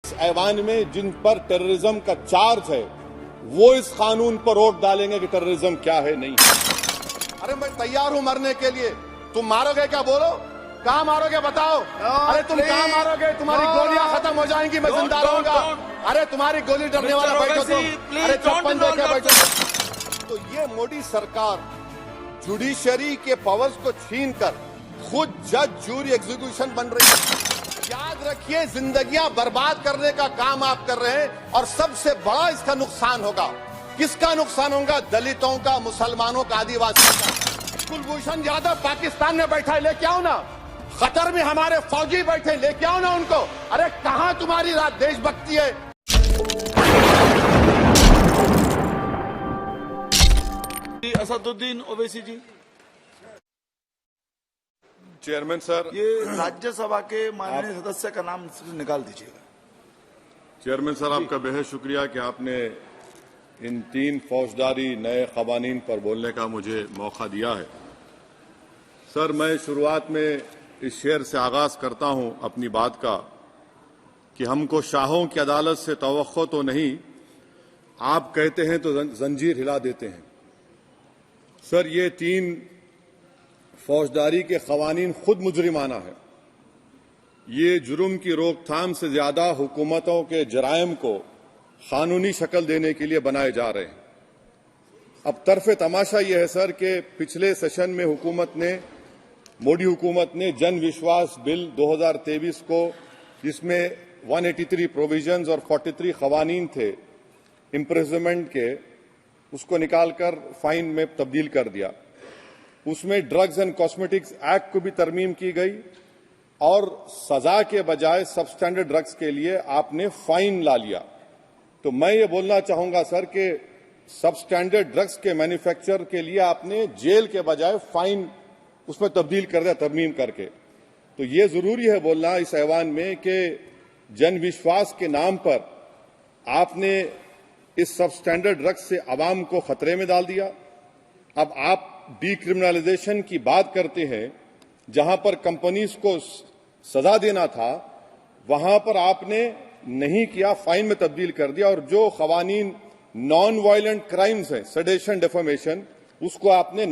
इस ऐवान में जिन पर टेररिज्म का चार्ज है वो इस कानून पर वोट डालेंगे कि टेररिज्म क्या है, नहीं है। अरे मैं तैयार हूं मरने के लिए। तुम मारोगे क्या? बोलो, कहां मारोगे बताओ। अरे तुम कहां मारोगे? तुम्हारी गोलियां खत्म हो जाएंगी, मैं जिंदा रहूंगा। अरे तुम्हारी गोली डरने वाला बैठो तुम। अरे चप्पन देके बैठो। तो ये मोदी सरकार जुडिशरी के पावर्स को छीनकर खुद जज, जूरी, एग्जीक्यूशन बन रही है। याद रखिए, जिंदगियां बर्बाद करने का काम आप कर रहे हैं और सबसे बड़ा इसका नुकसान होगा। किसका नुकसान होगा? दलितों का, मुसलमानों का, आदिवासियों का। कुलभूषण यादव पाकिस्तान में बैठा है, लेके आओ ना। कतर में हमारे फौजी बैठे, लेके आओ ना उनको। अरे कहां तुम्हारी देशभक्ति है? असदुद्दीन ओवैसी जी। चेयरमैन सर, ये राज्यसभा के माननीय सदस्य का नाम निकाल दीजिएगा। चेयरमैन सर, आपका बेहद शुक्रिया कि आपने इन 3 फौजदारी नए कवानीन पर बोलने का मुझे मौका दिया है। सर, मैं शुरुआत में इस शेर से आगाज करता हूं अपनी बात का कि हमको शाहों की अदालत से तवक्को तो नहीं, आप कहते हैं तो जंजीर हिला देते हैं। सर, ये 3 फौजदारी के कवानीन खुद मुजरिमाना है। ये जुर्म की रोकथाम से ज्यादा हुकूमतों के जराइम को कानूनी शक्ल देने के लिए बनाए जा रहे हैं। अब तरफे तमाशा यह है सर कि पिछले सेशन में मोदी हुकूमत ने जन विश्वास बिल 2023 को, जिसमें 183 प्रोविजंस और 43 कवानीन थे इम्प्रिजनमेंट के, उसको निकालकर फाइन में तब्दील कर दिया। उसमें ड्रग्स एंड कॉस्मेटिक्स एक्ट को भी तरमीम की गई और सजा के बजाय सबस्टैंडर्ड ड्रग्स के लिए आपने फाइन ला लिया। तो मैं ये बोलना चाहूंगा सर कि सबस्टैंडर्ड ड्रग्स के मैन्युफैक्चर के लिए आपने जेल के बजाय फाइन उसमें तब्दील कर दिया तरमीम करके। तो ये जरूरी है बोलना इस ऐवान में कि जन विश्वास के नाम पर आपने इस सबस्टैंडर्ड ड्रग्स से आवाम को खतरे में डाल दिया। अब आप डीक्रिमिनलाइजेशन की बात करते हैं, जहां पर कंपनीज को सजा देना था वहां पर आपने नहीं किया, फाइन में तब्दील कर दिया। और जो कवानीन नॉन वायलेंट क्राइम्स हैं, सेडेशन, डेफेमेशन, उसको आपने इस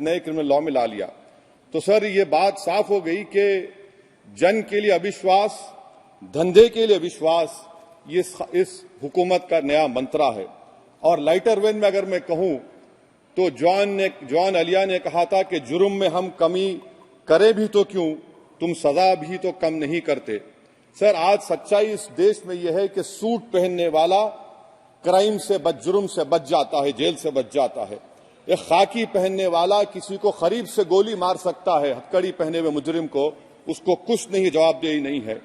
नए क्रिमिनल लॉ में ला लिया। तो सर, ये बात साफ हो गई कि जन के लिए अविश्वास, धंधे के लिए विश्वास, ये इस हुकूमत का नया मंत्रा है। और लाइटर वेन में अगर मैं कहूं तो जॉन अलिया ने कहा था कि जुर्म में हम कमी करें भी तो क्यों, तुम सजा भी तो कम नहीं करते। सर, आज सच्चाई इस देश में यह है कि सूट पहनने वाला क्राइम से जुर्म से बच जाता है, जेल से बच जाता है। एक खाकी पहनने वाला किसी को करीब से गोली मार सकता है, हथकड़ी पहने हुए मुजरिम को, उसको कुछ नहीं, जवाबदेही नहीं है।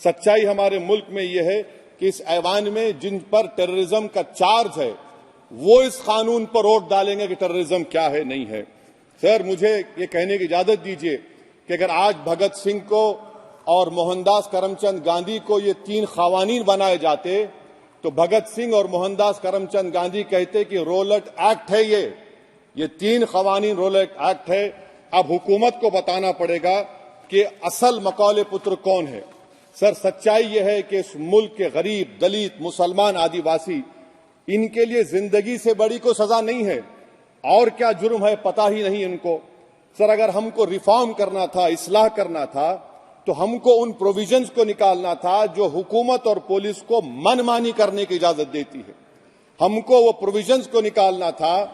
सच्चाई हमारे मुल्क में यह है कि इस ऐवान में जिन पर टेररिज्म का चार्ज है वो इस कानून पर वोट डालेंगे कि टेररिज्म क्या है, नहीं है। सर, मुझे ये कहने की इजाजत दीजिए कि अगर आज भगत सिंह को और मोहनदास करमचंद गांधी को ये 3 कवानीन बनाए जाते तो भगत सिंह और मोहनदास करमचंद गांधी कहते कि रोलट एक्ट है, ये 3 कवानीन रोलट एक्ट है। अब हुकूमत को बताना पड़ेगा कि असल मकौले पुत्र कौन है। सर, सच्चाई यह है कि इस मुल्क के गरीब, दलित, मुसलमान, आदिवासी, इनके लिए जिंदगी से बड़ी कोई सजा नहीं है। और क्या जुर्म है पता ही नहीं इनको। सर, अगर हमको रिफॉर्म करना था, इस्लाह करना था, तो हमको उन प्रोविजंस को निकालना था जो हुकूमत और पुलिस को मनमानी करने की इजाजत देती है। हमको वो प्रोविजंस को निकालना था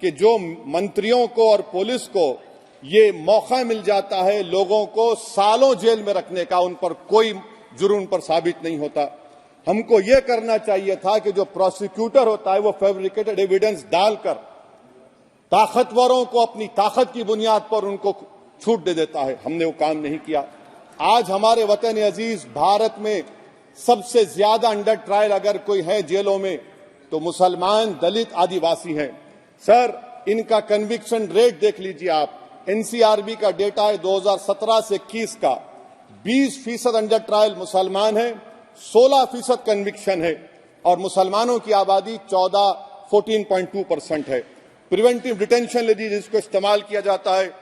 कि जो मंत्रियों को और पुलिस को ये मौका मिल जाता है लोगों को सालों जेल में रखने का, उन पर कोई जुर्म पर साबित नहीं होता। हमको ये करना चाहिए था कि जो प्रोसिक्यूटर होता है वो फैब्रिकेटेड एविडेंस डालकर ताकतवरों को अपनी ताकत की बुनियाद पर उनको छूट दे देता है। हमने वो काम नहीं किया। आज हमारे वतन अजीज भारत में सबसे ज्यादा अंडर ट्रायल अगर कोई है जेलों में तो मुसलमान, दलित, आदिवासी हैं। सर, इनका कन्विक्शन रेट देख लीजिए आप। एनसीआरबी का डेटा है 2017 से 21 का, 20% अंडर ट्रायल मुसलमान है, 16% कन्विक्शन है और मुसलमानों की आबादी 14.2% है। प्रिवेंटिव डिटेंशन लीजिए, जिसको इस्तेमाल किया जाता है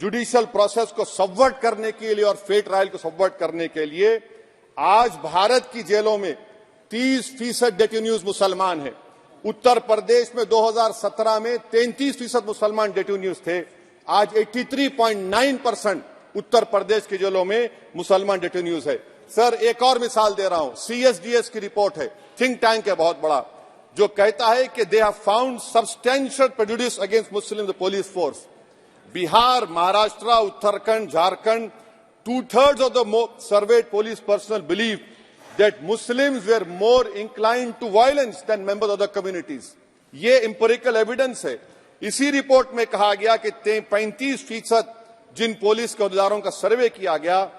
जुडिशियल प्रोसेस को सबवर्ट करने के लिए और फेयर ट्रायल को सबवर्ट करने के लिए, आज भारत की जेलों में 30% डेटेन्यूज मुसलमान हैं। उत्तर प्रदेश में 2017 में 33% मुसलमान डेटेन्यूज थे। आज 83.9% उत्तर प्रदेश की जेलों में मुसलमान डेटेन्यूज है। सर, एक और मिसाल दे रहा हूं, CSDS की रिपोर्ट है, थिंक टैंक है बहुत बड़ा, जो कहता है कि they have found substantial prejudice against Muslim the police force. Bihar, Maharashtra, Uttarakhand, Jharkhand, 2/3 of the surveyed police personnel believe that Muslims were more inclined to violence than members of the communities. ये empirical evidence है। इसी रिपोर्ट में कहा गया कि 35% जिन police के अहदेदारों का सर्वे किया गया,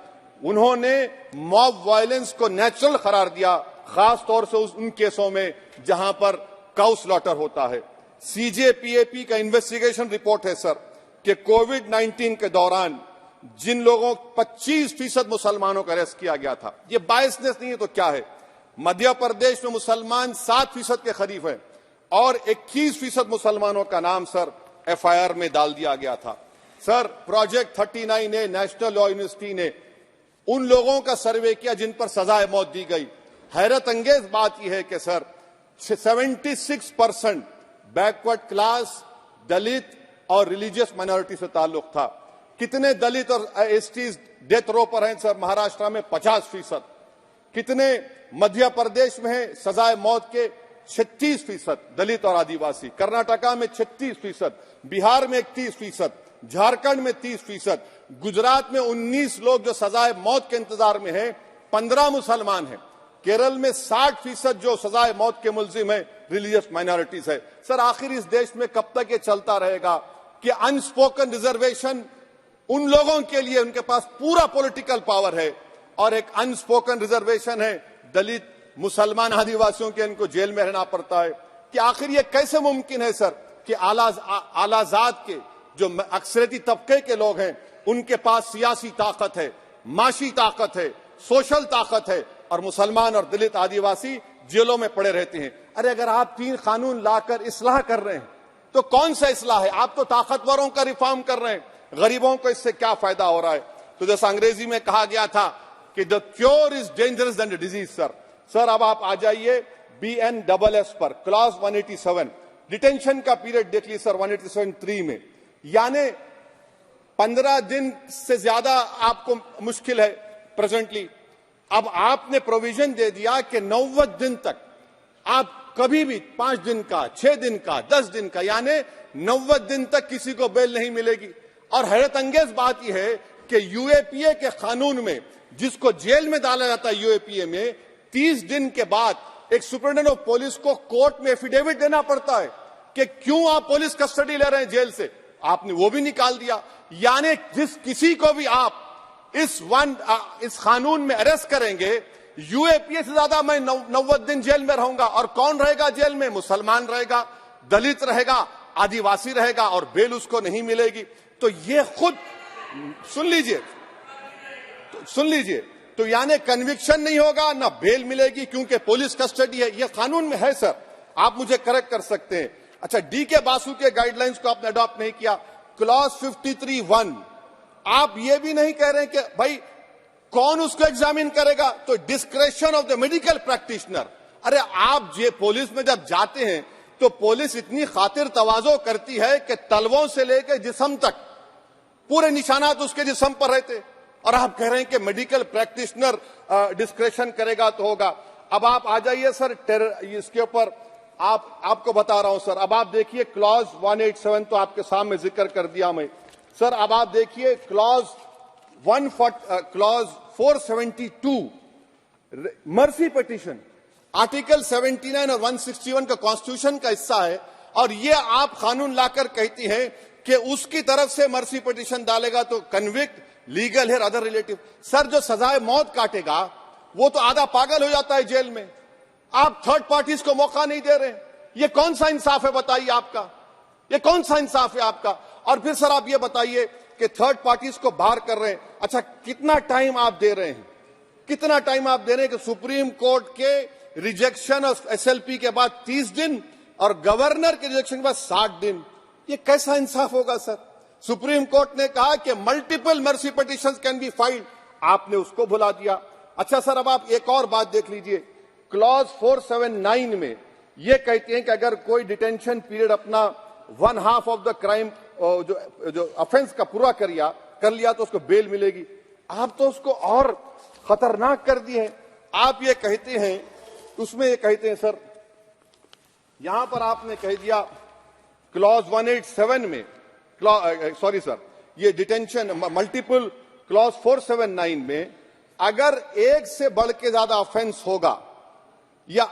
उन्होंने मॉब वायलेंस को नेचुरल करार दिया, खास तौर से उन केसों में जहां पर काउ स्लॉटर होता है। CJPAP का इन्वेस्टिगेशन रिपोर्ट है सर कि कोविड-19 के दौरान जिन लोगों 25% मुसलमानों का अरेस्ट किया गया था, ये बायसनेस नहीं है तो क्या है। मध्य प्रदेश में मुसलमान 7% के करीब है और 21% मुसलमानों का नाम सर FIR में डाल दिया गया था। सर, प्रोजेक्ट 39 ने, नेशनल लॉ यूनिवर्सिटी ने उन लोगों का सर्वे किया जिन पर सजाए मौत दी गई। हैरत अंगेज बात यह है कि सर 76% बैकवर्ड क्लास, दलित और रिलीजियस माइनॉरिटी से ताल्लुक था। कितने दलित और STs डेथ रो पर हैं सर? महाराष्ट्र में 50%। कितने मध्य प्रदेश में है सजाए मौत के? 36% दलित और आदिवासी। कर्नाटका में 36%, बिहार में 31%, झारखंड में 30%, गुजरात में 19 लोग जो सजाए मौत के इंतजार में हैं, 15 मुसलमान हैं। केरल में 60% जो सजाए मौत के मुलजिम है रिलीजियस माइनॉरिटीज है। सर, आखिर इस देश में कब तक ये चलता रहेगा कि अनस्पोकन रिजर्वेशन उन लोगों के लिए उनके पास पूरा पॉलिटिकल पावर है और एक अनस्पोकन रिजर्वेशन है दलित, मुसलमान, आदिवासियों के, इनको जेल में रहना पड़ता है? कि आखिर ये कैसे मुमकिन है सर कि आलाजात के जो अक्सरियती तबके के लोग हैं उनके पास सियासी ताकत है, माशी ताकत है, सोशल ताकत है और मुसलमान और दलित आदिवासी जेलों में पड़े रहते हैं? अरे अगर आप 3 कानून लाकर इस्लाह कर रहे हैं तो कौन सा इस्लाह है? आप तो ताकतवरों का रिफॉर्म कर रहे हैं, गरीबों को इससे क्या फायदा हो रहा है? तो जैसा अंग्रेजी में कहा गया था कि the cure is dangerous than the disease. Sir अब आप आ जाइए BNSS पर, क्लॉज 187, डिटेंशन का पीरियड देख लीजिए सर 187(3) में, यानी 15 दिन से ज्यादा आपको मुश्किल है प्रेजेंटली। अब आपने प्रोविजन दे दिया कि 90 दिन तक आप कभी भी 5 दिन का, 6 दिन का, 10 दिन का, यानी 90 दिन तक किसी को बेल नहीं मिलेगी। और हैरत अंगेज बात यह है कि UAPA के कानून में जिसको जेल में डाला जाता है UAPA में, 30 दिन के बाद एक सुपरिटेंडेंट ऑफ पुलिस को कोर्ट में एफिडेविट देना पड़ता है कि क्यों आप पुलिस कस्टडी ले रहे हैं जेल से। आपने वो भी निकाल दिया। यानी जिस किसी को भी आप इस कानून में अरेस्ट करेंगे, UAPA से ज्यादा मैं 90 दिन जेल में रहूंगा। और कौन रहेगा जेल में? मुसलमान रहेगा, दलित रहेगा, आदिवासी रहेगा और बेल उसको नहीं मिलेगी। तो ये खुद सुन लीजिए, तो यानी कन्विक्शन नहीं होगा, ना बेल मिलेगी, क्योंकि पुलिस कस्टडी है। ये कानून में है सर, आप मुझे करेक्ट कर सकते हैं। अच्छा, DK बासु के गाइडलाइंस को आपने अडॉप्ट नहीं किया। क्लॉज 53(1), आप ये भी नहीं कह रहे कि भाई कौन उसको एग्जामिन करेगा, तो discretion of the medical practitioner. अरे आप ये पुलिस में जब जाते हैं तो पुलिस इतनी खातिर तवाज़ो करती है कि तलवों से लेकर जिस्म तक पूरे निशानात उसके जिस्म पर रहते, और आप कह रहे हैं कि मेडिकल प्रैक्टिशनर डिस्क्रेशन करेगा तो होगा। अब आप आ जाइए सर इसके ऊपर, आपको बता रहा हूं सर। अब आप देखिए क्लॉज 187 तो आपके सामने जिक्र कर दिया मैं सर। अब आप देखिए क्लॉज 472 मर्सी पिटीशन, आर्टिकल 79 और 161 का कॉन्स्टिट्यूशन का हिस्सा है, और ये आप कानून लाकर कहती हैं कि उसकी तरफ से मर्सी पिटीशन डालेगा तो कन्विक्ट, लीगल है, अदर रिलेटिव। सर, जो सजाए मौत काटेगा वो तो आधा पागल हो जाता है जेल में, आप थर्ड पार्टीज को मौका नहीं दे रहे। ये कौन सा इंसाफ है बताइए आपका? ये कौन सा इंसाफ है आपका? और फिर सर आप ये बताइए कि थर्ड पार्टीज को बाहर कर रहे हैं। अच्छा, कितना टाइम आप दे रहे हैं? कितना टाइम आप दे रहे हैं कि सुप्रीम कोर्ट के रिजेक्शन ऑफ SLP के बाद 30 दिन और गवर्नर के रिजेक्शन के बाद 60 दिन? ये कैसा इंसाफ होगा सर? सुप्रीम कोर्ट ने कहा कि multiple mercy petitions can be filed, आपने उसको भुला दिया। अच्छा सर, अब आप एक और बात देख लीजिए, क्लॉज 479 में ये कहते हैं कि अगर कोई डिटेंशन पीरियड अपना 1/2 ऑफ द क्राइम जो ऑफेंस का पूरा कर लिया तो उसको बेल मिलेगी। आप तो उसको और खतरनाक कर दिए हैं। आप ये कहते हैं, उसमें ये कहते हैं सर, यहां पर आपने कह दिया क्लॉज 187 में, सॉरी सर, ये डिटेंशन मल्टीपल क्लॉज 479 में अगर एक से बढ़ के ज्यादा ऑफेंस होगा या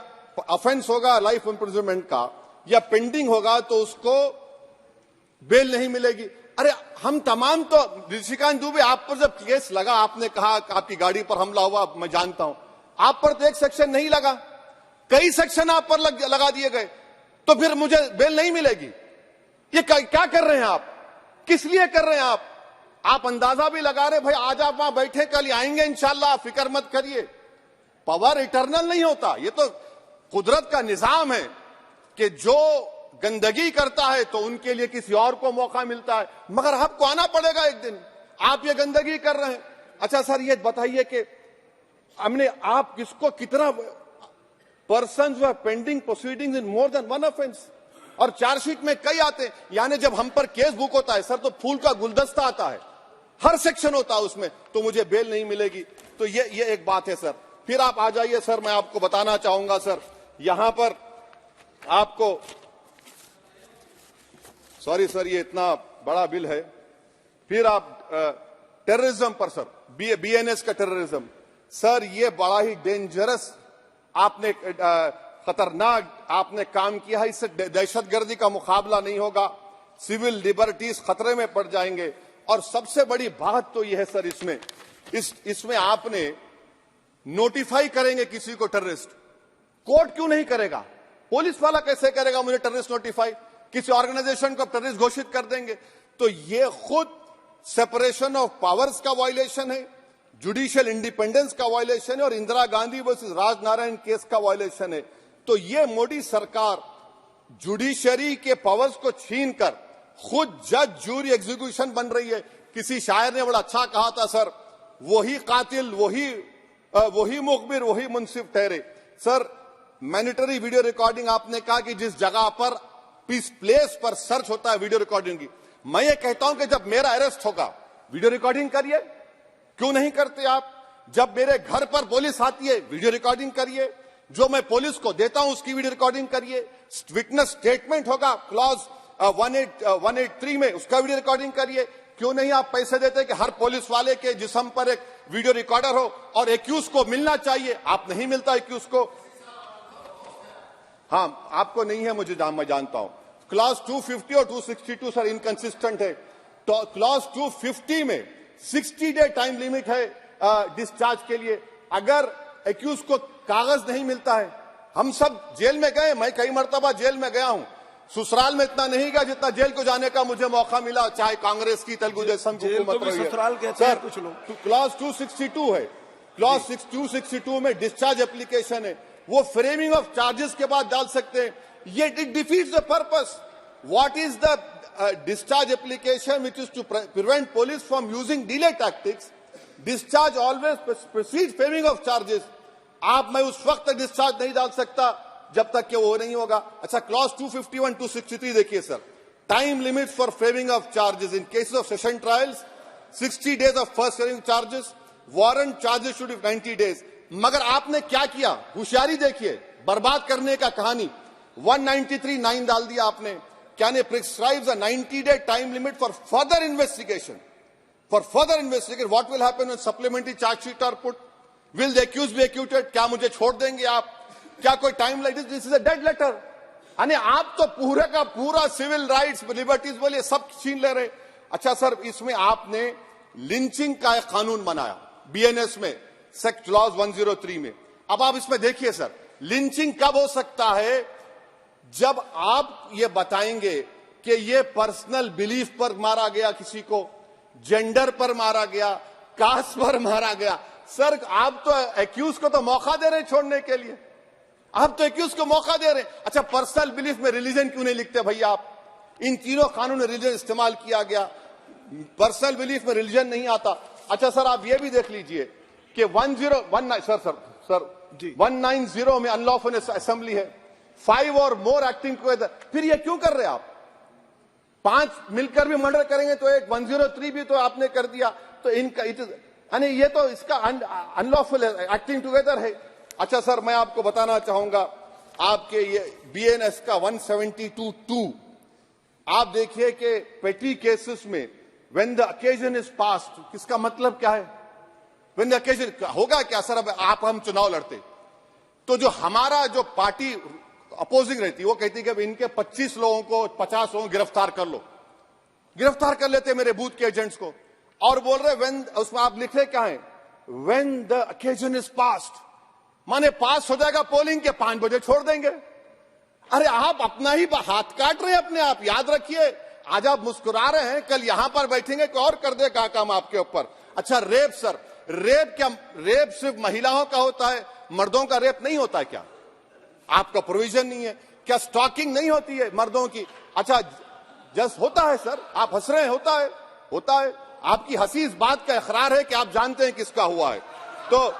ऑफेंस होगा लाइफ इम्प्रिजनमेंट का या पेंडिंग होगा तो उसको बेल नहीं मिलेगी। अरे हम तमाम तो, ऋषिकांत दुबे, आप पर जब केस लगा, आपने कहा आपकी गाड़ी पर हमला हुआ, मैं जानता हूं, आप पर तो एक सेक्शन नहीं लगा, कई सेक्शन आप पर लगा दिए गए, तो फिर मुझे बेल नहीं मिलेगी। ये क्या कर रहे हैं आप? किस लिए कर रहे हैं आप अंदाजा भी लगा रहे, भाई आज आप वहां बैठे, कल आएंगे इंशाल्लाह, फिक्र मत करिए। पावर इटर्नल नहीं होता, ये तो कुदरत का निजाम है कि जो गंदगी करता है तो उनके लिए किसी और को मौका मिलता है, मगर आपको आना पड़ेगा एक दिन। आप ये गंदगी कर रहे हैं। अच्छा सर, ये बताइए कि हमने आप किसको कितना पर्सन्स वर पेंडिंग प्रोसीडिंग्स इन मोर देन वन ऑफेंस, और चार्जशीट में कई आते हैं। यानी जब हम पर केस बुक होता है सर तो फूल का गुलदस्ता आता है, हर सेक्शन होता है उसमें, तो मुझे बेल नहीं मिलेगी। तो ये एक बात है सर। फिर आप आ जाइए सर, मैं आपको बताना चाहूंगा सर, यहां पर आपको, सॉरी सर, ये इतना बड़ा बिल है। फिर आप टेररिज्म पर सर, बीएनएस का टेररिज्म, सर ये बड़ा ही डेंजरस आपने खतरनाक आपने काम किया है। इससे दहशतगर्दी का मुकाबला नहीं होगा, सिविल लिबर्टीज खतरे में पड़ जाएंगे। और सबसे बड़ी बात तो यह है सर, इसमें आपने नोटिफाई करेंगे किसी को टेररिस्ट, कोर्ट क्यों नहीं करेगा? पुलिस वाला कैसे करेगा मुझे टेररिस्ट नोटिफाई? किसी ऑर्गेनाइजेशन को टेररिस्ट घोषित कर देंगे। तो ये खुद सेपरेशन ऑफ पावर्स का वायलेशन है, जुडिशियल इंडिपेंडेंस का वायलेशन है, और इंदिरा गांधी वर्सेस राजनारायण केस का वायलेशन है। तो ये मोदी सरकार जुडिशरी के पावर्स को छीनकर खुद जज, जूरी, एग्जीक्यूशन बन रही है। किसी शायर ने बड़ा अच्छा कहा था सर, वही कातिल, वही मुखबिर, वही मुंसिफ ठहरे। सर, मैंडेटरी वीडियो रिकॉर्डिंग आपने कहा कि जिस जगह पर इस प्लेस पर सर्च होता है वीडियो रिकॉर्डिंग की, मैं ये कहता हूं कि जब मेरा अरेस्ट होगा वीडियो रिकॉर्डिंग करिए, क्यों नहीं करते आप? जब मेरे घर पर पुलिस आती है वीडियो रिकॉर्डिंग करिए, जो मैं पुलिस को देता हूं उसकी वीडियो रिकॉर्डिंग करिए, विटनेस स्टेटमेंट होगा क्लॉज 183 में, उसका वीडियो रिकॉर्डिंग करिए। क्यों नहीं आप पैसे देते कि हर पुलिस वाले के जिस्म पर एक वीडियो रिकॉर्डर हो, और एक्यूज को मिलना चाहिए, आप नहीं मिलता एक्यूज को। हाँ, आपको नहीं है, मैं जानता हूं। क्लॉज 250 और 262 सर इनकंसिस्टेंट है। तो क्लॉज 250 में 60 डे टाइम लिमिट है डिस्चार्ज के लिए। अगर एक्यूज को कागज नहीं मिलता है, हम सब जेल में गए, मैं कई मर्तबा जेल में गया हूं, ससुराल में इतना नहीं गया जितना जेल को जाने का मुझे मौका मिला, चाहे कांग्रेस की, तेलुगु देशम की हुकूमत रही है। सर, कुछ लोग क्लॉज 262 है, क्लॉज 262 में डिस्चार्ज एप्लीकेशन है, वो फ्रेमिंग ऑफ चार्जेस के बाद डाल सकते हैं। ये it defeats the purpose. What is the discharge application which is to prevent police from using delay tactics? Discharge always precedes framing of charges. आप मैं उस वक्त तक डिस्चार्ज नहीं डाल सकता जब तक कि वो नहीं होगा। अच्छा, क्लॉज 251, 263 देखिए sir, time limit for framing of charges in cases of session trials 60 days of first hearing charges, warrant charges should be 90 days। मगर आपने क्या किया? होशियारी देखिए, बर्बाद करने का कहानी। 193(9) डाल दिया आपने, Can it prescribes a 90-day time limit for further investigation? For further investigation, what will happen when supplementary charge sheet are put? Will the accused be acquitted? क्या मुझे छोड़ देंगे आप? क्या कोई time light? This is a dead letter. यानी आप तो पूरे का पूरा सिविल राइट्स, लिबर्टीज बोलिए सब छीन ले रहे। अच्छा सर, इसमें आपने लिंचिंग का एक कानून बनाया बीएनएस में, सेक्ट क्लॉज 103 में। अब आप इसमें देखिए सर, लिंचिंग कब हो सकता है? जब आप ये बताएंगे कि ये पर्सनल बिलीफ पर मारा गया, किसी को जेंडर पर मारा गया, कास्ट पर मारा गया। सर, आप तो एक्यूज को तो मौका दे रहे हैं छोड़ने के लिए, आप तो एक्यूज को मौका दे रहे हैं। अच्छा, पर्सनल बिलीफ में रिलीजन क्यों नहीं लिखते भैया आप? इन तीनों कानून में रिलीजन इस्तेमाल किया गया, पर्सनल बिलीफ में रिलीजन नहीं आता। अच्छा सर, आप ये भी देख लीजिए कि 190 में अनलॉफुल असेंबली है, 5 और मोर एक्टिंग टुगेदर, फिर ये क्यों कर रहे हैं आप? 5 मिलकर भी मर्डर करेंगे तो एक 103 भी तो आपने कर दिया, तो इनका यानी ये तो इसका अनलॉफुल एक्टिंग टुगेदर है। अच्छा सर, मैं आपको बताना चाहूंगा, आपके ये बीएनएस का 172(2) आप देखिए कि पेटी केसेस में when the occasion is passed, किसका मतलब क्या है? व्हेन द अकेजन होगा क्या सर? अब आप हम चुनाव लड़ते तो जो हमारा जो पार्टी अपोजिंग रहती वो कहती कि इनके 25 लोगों को 50 लोगों को गिरफ्तार कर लो, गिरफ्तार कर लेते मेरे बूथ के एजेंट्स को, और बोल रहे व्हेन, उसमें आप लिखे क्या है? When the occasion is passed, माने पास हो जाएगा पोलिंग के 5 बजे छोड़ देंगे। अरे आप अपना ही हाथ काट रहे हैं अपने आप, याद रखिए। आज आप मुस्कुरा रहे हैं, कल यहां पर बैठेंगे कोई और कर देगा काम आपके ऊपर। अच्छा रेप सर, रेप क्या? रेप सिर्फ महिलाओं का होता है, मर्दों का रेप नहीं होता क्या? आपका प्रोविजन नहीं है क्या? स्टॉकिंग नहीं होती है मर्दों की? अच्छा जस्ट होता है सर, आप हंस रहे हैं, होता है, होता है। आपकी हंसी इस बात का इकरार है कि आप जानते हैं किसका हुआ है। तो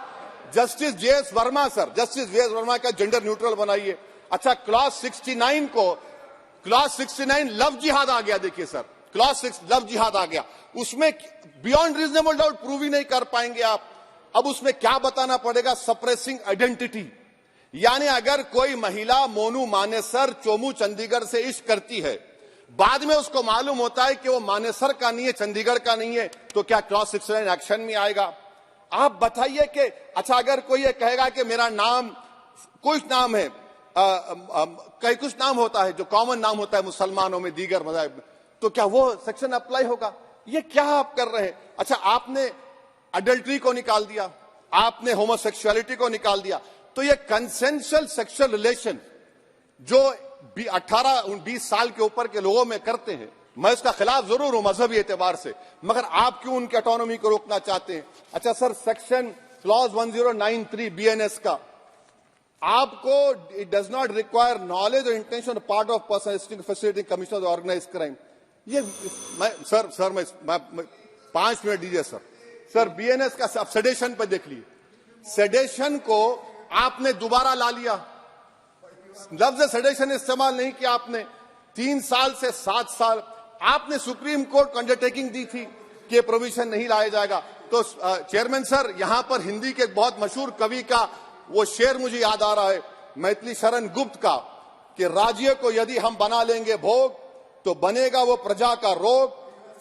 justice JS Verma sir, justice JS Verma का जेंडर न्यूट्रल बनाइए। अच्छा क्लॉज 69 को, क्लॉज 69 लव जिहाद आ गया, देखिए सर, क्लॉज 6 लव जिहाद आ गया, उसमें बियॉन्ड रीजनेबल डाउट प्रूव ही नहीं कर पाएंगे आप। अब उसमें क्या बताना पड़ेगा? सप्रेसिंग आइडेंटिटी, यानी अगर कोई महिला मोनू मानेसर चोमू चंडीगढ़ से इश्क करती है, बाद में उसको मालूम होता है कि वो मानेसर का नहीं है, चंडीगढ़ का नहीं है, तो क्या क्लॉज 69 एक्शन में आएगा? आप बताइए कि अच्छा अगर कोई ये कहेगा कि मेरा नाम कुछ नाम है, कई कुछ नाम होता है जो कॉमन नाम होता है मुसलमानों में, दीगर मज़ाहिब में, तो क्या वो सेक्शन अप्लाई होगा? ये क्या आप कर रहे हैं? अच्छा आपने अडल्ट्री को निकाल दिया, आपने होमोसेक्सुअलिटी को निकाल दिया, तो ये कंसेंशुअल सेक्सुअल रिलेशन जो 18-20 साल के ऊपर के लोगों में करते हैं, मैं इसका खिलाफ जरूर हूं मजहबी एतबार से, मगर आप क्यों उनकी ऑटोनॉमी को रोकना चाहते हैं? अच्छा सर, सेक्शन क्लॉज 1093 बीएनएस का, आपको it does not require knowledge और intention part of person facility commissioner organise crime. ये मैं 5 मिनट दीजिए सर। सर बीएनएस का अब सेडेशन पर देख लीजिए, सेडेशन को आपने दोबारा ला लिया, लफ्ज सेडेशन इस्तेमाल नहीं किया आपने। 3 साल से 7 साल आपने सुप्रीम कोर्ट को अंडरटेकिंग दी थी कि प्रोविजन नहीं लाया जाएगा। तो चेयरमैन सर, यहां पर हिंदी के एक बहुत मशहूर कवि का वो शेर मुझे याद आ रहा है, मैथिली शरण गुप्त का, कि राज्य को यदि हम बना लेंगे भोग तो बनेगा वो प्रजा का रोग,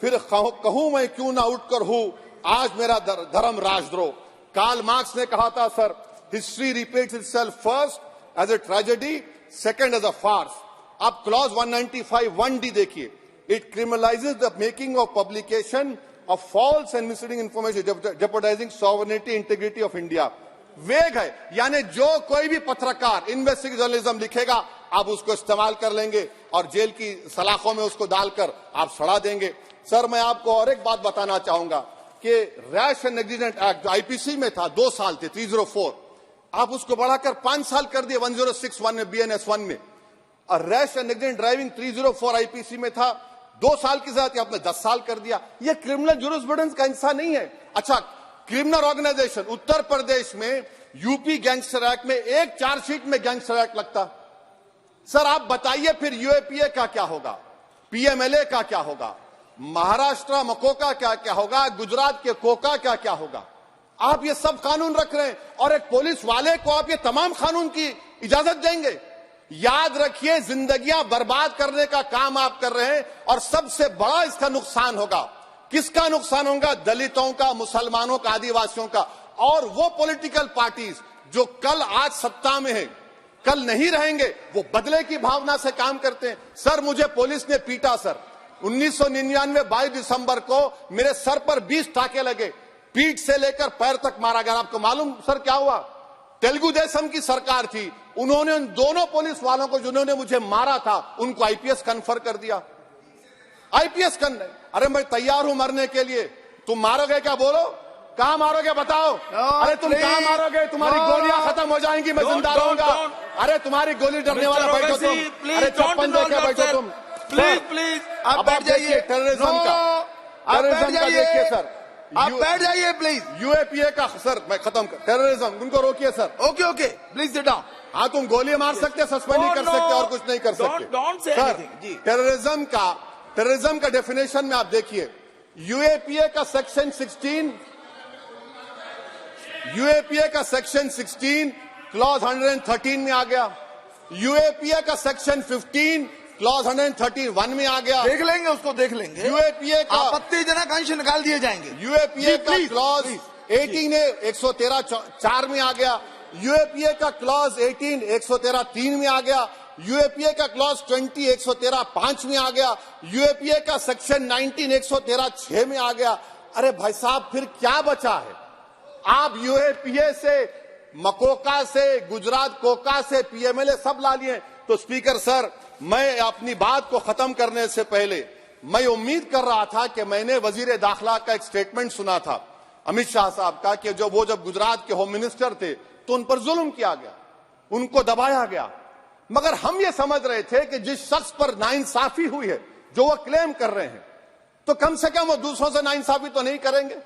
फिर कहूं मैं क्यों ना उठकर हूं आज मेरा धर्म राजद्रोह। कार्ल मार्क्स ने कहा था sir, history repeats itself first as a tragedy, second as a farce. आप क्लॉज 195(1)(d) देखिए, it criminalises the making of publication of false and misleading information jeopardising sovereignty integrity of India. Vague है, यानी जो कोई भी पत्रकार investigative journalism लिखेगा आप उसको इस्तेमाल कर लेंगे और जेल की सलाखों में उसको डालकर आप सड़ा देंगे। सर मैं आपको और एक बात बताना चाहूंगा कि रैश एंड नेग्लिजेंट एक्ट जो आईपीसी में था 2 साल थे, 304, आप उसको बढ़ाकर 5 साल कर दिए 1061 में, बीएनएस 1 में। और rash and negligent driving 304 IPC में था, 2 साल की सजा थी, आपने 10 साल कर दिया। यह क्रिमिनल जुरिस्प्रूडेंस का हिस्सा नहीं है। अच्छा क्रिमिनल ऑर्गेनाइजेशन, उत्तर प्रदेश में यूपी गैंगस्टर एक्ट में एक चार्जशीट में गैंगस्टर एक्ट लगता। सर आप बताइए फिर यूएपीए का क्या होगा, पीएमएलए का क्या होगा, महाराष्ट्र मकोका क्या क्या होगा, गुजरात के कोका क्या क्या होगा? आप ये सब कानून रख रहे हैं और एक पुलिस वाले को आप ये तमाम कानून की इजाजत देंगे? याद रखिए, जिंदगियां बर्बाद करने का काम आप कर रहे हैं और सबसे बड़ा इसका नुकसान होगा। किसका नुकसान होगा? दलितों का, मुसलमानों का, आदिवासियों का। और वो पॉलिटिकल पार्टीज जो कल आज सत्ता में है, कल नहीं रहेंगे, वो बदले की भावना से काम करते हैं। सर मुझे पुलिस ने पीटा सर, 1999 22 दिसंबर को मेरे सर पर 20 टाके लगे, पीठ से लेकर पैर तक मारा गया। आपको मालूम सर क्या हुआ? तेलुगु देशम की सरकार थी, उन्होंने उन दोनों पुलिस वालों को जिन्होंने मुझे मारा था उनको आईपीएस कन्फर कर दिया। आईपीएस अरे मैं तैयार हूं मरने के लिए, तुम मारोगे क्या? बोलो कहां मारोगे बताओ? अरे तुम कहां मारोगे? तुम्हारी गोलियां खत्म हो जाएंगी, मैं जिंदा रहूंगा। अरे तुम्हारी गोली डरने वाला बैठो तुम, अरे चप्पन देके बैठो तुम। प्लीज आप बैठ जाइए। टेररिज्म का देखिए सर, आप बैठ जाइए प्लीज। यूएपीए का सर मैं खत्म कर टेररिज्म उनको रोकिए sir. Okay okay please sit down. हाँ तुम गोली मार सकते सस्पेंड नहीं कर सकते और कुछ नहीं कर सकते Don't say सर। anything, जी। टेररिज्म का डेफिनेशन में आप देखिए यूएपीए का सेक्शन 16 क्लॉज 113 में आ गया। यूएपीए का सेक्शन 15 क्लॉज 131 में आ गया। देख लेंगे उसको, देख लेंगे। यूएपीए का आपत्तिजनक अंश निकाल दिए जाएंगे। यूएपीए का प्लीज, क्लॉज प्लीज, 18 113(4) में आ गया। यूएपीए का क्लॉज 18 113(3) में आ गया। यूएपीए का क्लॉज 20 113(5) में आ गया। यूएपीए का सेक्शन 19 113(6) में आ गया। अरे भाई साहब फिर क्या बचा है? आप यूएपीए से मकोका से गुजरात कोका से पीएमएलए सब ला लिए। तो स्पीकर सर मैं अपनी बात को खत्म करने से पहले मैं उम्मीद कर रहा था कि मैंने वजीर दाखिला का एक स्टेटमेंट सुना था अमित शाह साहब का कि जब गुजरात के होम मिनिस्टर थे तो उन पर जुल्म किया गया, उनको दबाया गया। मगर हम ये समझ रहे थे कि जिस शख्स पर नाइंसाफी हुई है जो वो क्लेम कर रहे हैं तो कम से कम वो दूसरों से नाइंसाफी तो नहीं करेंगे।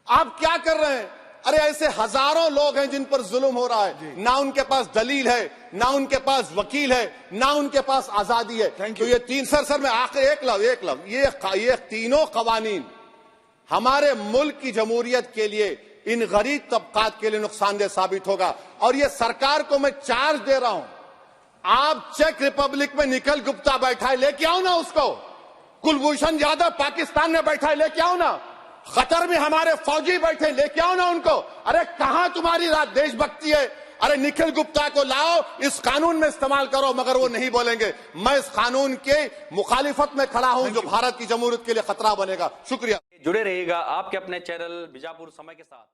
आप क्या कर रहे हैं? अरे ऐसे हजारों लोग हैं जिन पर जुल्म हो रहा है, ना उनके पास दलील है, ना उनके पास वकील है, ना उनके पास आजादी है। तो ये तीन सर मैं आखिर एक लव ये तीनों कवानीन हमारे मुल्क की जमहूरियत के लिए इन गरीब तबकात के लिए नुकसानदेह साबित होगा। और ये सरकार को मैं चार्ज दे रहा हूं, आप चेक रिपब्लिक में निखिल गुप्ता बैठा है, लेके आओ ना उसको। कुलभूषण यादव पाकिस्तान में बैठा है, लेके आओ ना। कतर में हमारे फौजी बैठे, लेके आओ ना उनको। अरे कहां तुम्हारी देशभक्ति है? अरे निखिल गुप्ता को लाओ, इस कानून में इस्तेमाल करो। मगर वो नहीं बोलेंगे। मैं इस कानून के मुखालिफत में खड़ा हूं जो भारत की जमहूरियत के लिए खतरा बनेगा। शुक्रिया। जुड़े रहिएगा आपके अपने चैनल बीजापुर समय के साथ।